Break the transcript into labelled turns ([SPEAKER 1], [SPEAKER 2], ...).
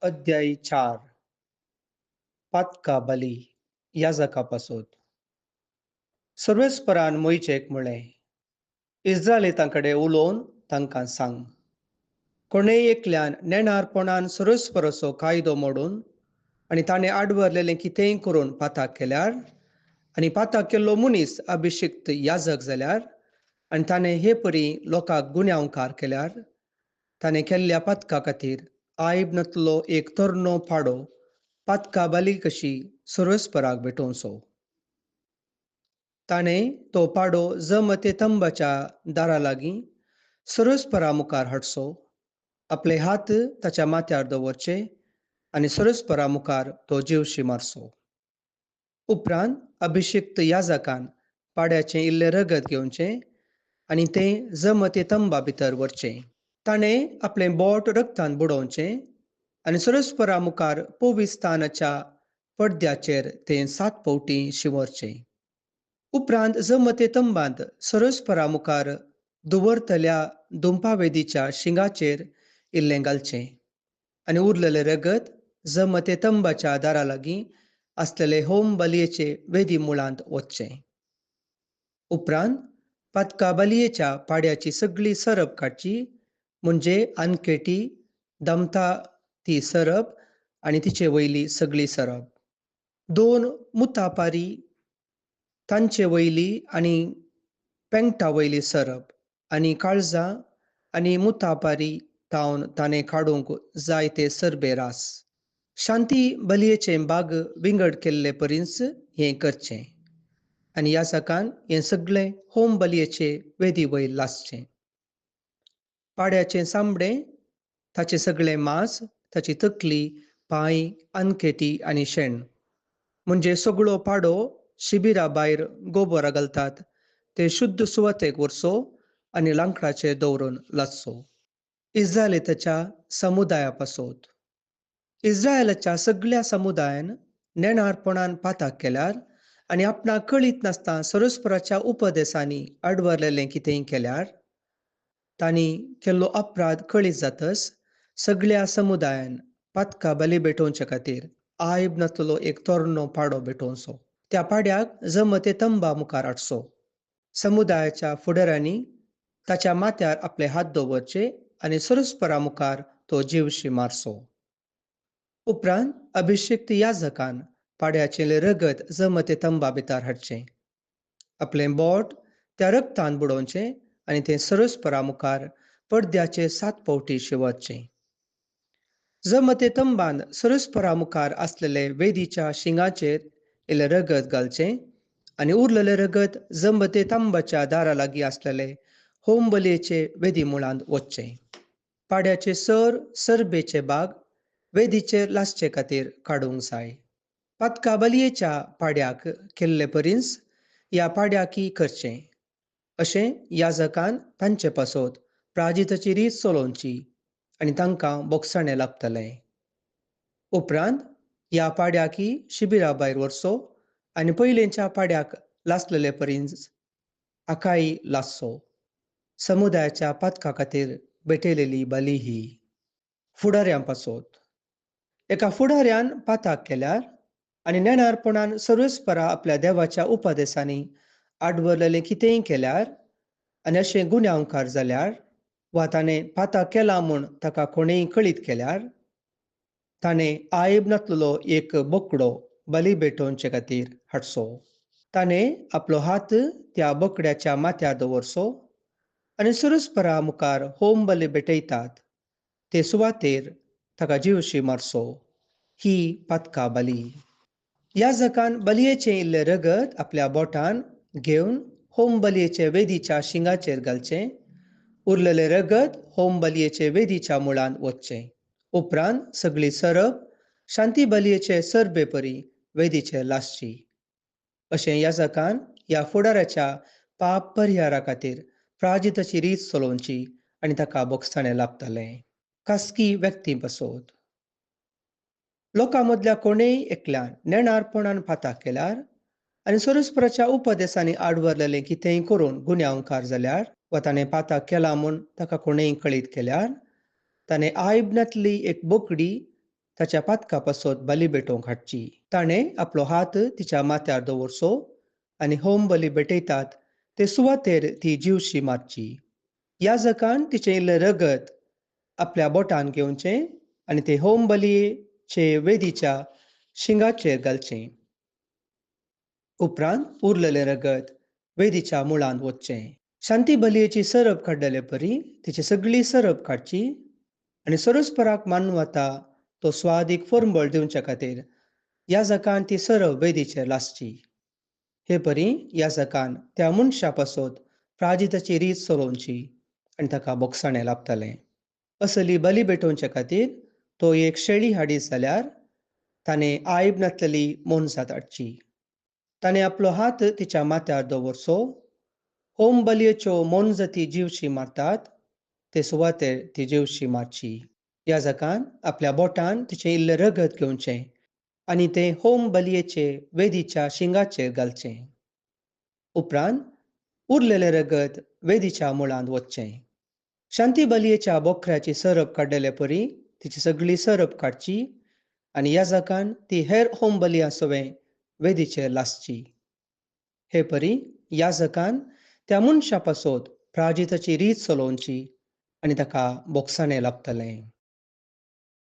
[SPEAKER 1] अध्यायी 4 पातका बली याजकापासून सर्वेस्परान मोइचेक म्हळें, इस्रायलितांकडे उलोवन तांकां सांग, कोणेय एकल्यान नेणारपणान सर्वेस्पराचो कायदो मोडून आनी ताणें आडवरलेलें कितेंय करून पाताक केल्यार आनी पाताक केल्लो मनीस अभिशिक्त याजक जाल्यार आनी ताणें हे परी लोकांक गुन्यांवकार केल्यार ताणें केल्ल्या पातका खातीर आयबनांतलो एक तरणो पाडो पातका बली कशी सर्वेस्पराक भेटोवचो. ताणें तो पाडो जमते तंबाच्या दारा लागीं सर्वेस्परा मुखार हाडचो, आपले हात ताच्या माथ्यार दवरचे आनी सर्वेस्परा मुखार तो जीवशी मारचो. उपरांत अभिशिक्त याजकान पाड्याचें इल्लें रगत घेवचें आनी तें जमते तंबा भितर व्हरचें. ताणें आपलें बोट रगतान बुडोवचें आनी सर्वेस्परा मुखार पवित्रस्थानाच्या पडद्याचेर तें 7 फावटी शिंवरचें. उपरांत जमते तंबांत सर्वेस्परा मुखार दवरतल्या दुंपावेदीच्या शिंगाचेर इल्लें घालचें आनी उरलेलें रगत जमते तंबाच्या दारा लागीं आसलेले होम बलयेचे वेदी मुळांत वचचें. उपरांत पातका बलयेच्या पाड्याची सगळी सरप काडची, म्हणजे आनकेटी, दमता ती सरप आनी तिचे वयली सगळी सरप, 2 मुतापारी तांचे वयली आनी पेंगटा वयली सरप आनी काळजां आनी मुतापारी तावन ताणें काडूंक जाय ते सरबे रास. शांती बलयेचे भाग विंगड केल्ले परिस हें करचें आनी याजकान हें सगळें होम बलयेचे वेदी वयर लासचें. पाड्याचें चामडें, ताचें सगळें मांस, ताची तकली, पांय, आनकेटी आनी शेण, म्हणजे सगळो पाडो शिबिरा भायर गोबोरां घालतात ते शुद्ध सुवातेक व्हरचो आनी लांकडाचेर दवरून लासचो. इस्रायलिताच्या समुदायापासून इस्रायलाच्या सगळ्या समुदायान नेणारपणान पाताक केल्यार आनी आपणाक कळीत नासतना सर्वेस्पराच्या उपदेसांनी आडवरलेलें कितेंय केल्यार, तांणी केल्लो अपराध कळीत जातच सगळ्या समुदायान पातका बली भेटोवचे खातीर आयबनांतलो एक तरणो पाडो भेटोवचो. त्या पाड्याक जमते तंबा मुखार हाडचो. समुदायाच्या फुडाऱ्यांनी ताच्या माथ्यार आपले हात दवरचे आनी सर्वेस्परा मुखार तो जीवशी मारचो. उपरांत अभिशिक्त याजकान पाड्याचें रगत जमते तंबा भितर हाडचें, आपलें बोट त्या रगतान बुडोवचें आनी तें सर्वेस्परा मुखार पडद्याचेर 7 फावटी शिंवरचें. जमते तंबांत सर्वेस्परा मुखार आसलेले वेदीच्या शिंगाचेर इल्लें रगत घालचें आनी उरलेलें रगत जमते तंबाच्या दारा लागीं आसलेले होम बलयेचे वेदी मुळांत वचचें. पाड्याचे सरबेचे भाग वेदीचेर लासचे खातीर काडूंक जाय. पातका बलयेच्या पाड्याक केल्ले परिस ह्या पाड्याकय करचें. अशें याजकान तांचे पासत प्रायश्चित्ताची रीत चलोवची आनी तांकां बोगसाणें लागतलें. उपरांत ह्या पाड्याकय शिबिरा भायर व्हरचो आनी पयलींच्या पाड्याक लासलेले परिस हाकाय लासचो. समुदायाच्या पातका खातीर भेटयलेली बली ही. फुडाऱ्यां पासत एका फुडाऱ्यान पाताक केल्यार आनी नेणारपणान सर्वेस्परा आपल्या देवाच्या उपदेसांनी आडवरलेलें कितेंय केल्यार आनी अशें गुन्यांवकार जाल्यार वा ताणें पाताक केला म्हूण ताका कोणेय कळीत केल्यार, ताणें आयबनांतलो एक बोकडो बली भेटोवचे खातीर हाडचो. ताणें आपलो हात त्या बोकड्याच्या माथ्यार दवरचो आनी सर्वेस्परा मुखार होम बली भेटयतात ते सुवातेर ताका जीवशी मारचो. ही पातका बली. याजकान बलयेचें इल्लें रगत आपल्या बोटान घेवन होम बलयेचे वेदीच्या शिंगाचेर घालचें. उरलेलें रगत होम बलयेचे वेदीच्या मुळांत वचचें. उपरांत सगळी सरप शांती बलयेचे सरबे परी वेदीचेर लासची. अशें याजकान ह्या फुडाऱ्याच्या पाप परिहारा खातीर प्रायश्चित्ताची रीत चलोवची आनी ताका बोगसाणें लागतलें. खासगी व्यक्ती पासत लोकां मदल्या कोणेय एकल्यान नेणारपणान पाताक केल्यार आनी सर्वेस्पराच्या उपदेसांनी आडवरलेलें कितेंय करून गुन्यांवकार जाल्यार वा ताणें पाताक केला म्हूण ताका कोणेय कळीत केल्यार, ताणें आयबनांतली एक बोकडी ताच्या पातका पासत बली भेटोवंक हाडची. ताणें आपलो हात तिच्या माथ्यार दवरचो आनी होम बली भेटयतात ते सुवातेर ती जीवशी मारची. याजकान तिचें इल्लें रगत आपल्या बोटान घेवचें आनी ते होम बलयेचे वेदीच्या शिंगाचेर घालचें. उपरांत उरलेलें रगत वेदीच्या मुळांत वचचें. शांती बलयेची सरप काडलेले परी तिची सगळी सरप काडची आनी सरस्पराक मानून वता तो स्वादीक फरंबळ दिवचे खातीर याजकान ती सरप वेदीचेर लासची. हे परी याजकान त्या मनशा पासत प्राजिताची रीत चलोवची आनी ताका बोगसाणें लाभतलें. असली बली भेटोवचे खातीर तो एक शेळी हाडीत जाल्यार ताणें आयब नासलेली मोनजात हाडची. ताणें आपलो हात तिच्या माथ्यार दवरचो. होम बलयेच्यो मोनजती जीवशी मारतात ते सुवातेर ती जीवशी मारची. याजकान आपल्या बोटान तिचें इल्लें रगत घेवचें आनी तें होम बलयेचे वेदीच्या शिंगाचेर घालचें. उपरांत उरलेलें रगत वेदीच्या मुळांत वचचें. शांती बलयेच्या बोकऱ्याची सरप काडलेले परी तिची सगळी सरप काडची आनी याजकान ती हेर होम बलयांसोवें वेदीचेर लासची. हे परी याजकान त्या मनशा पासत प्राजिताची रीत चलोवची आनी ताका बोगसाणें लाभतलें.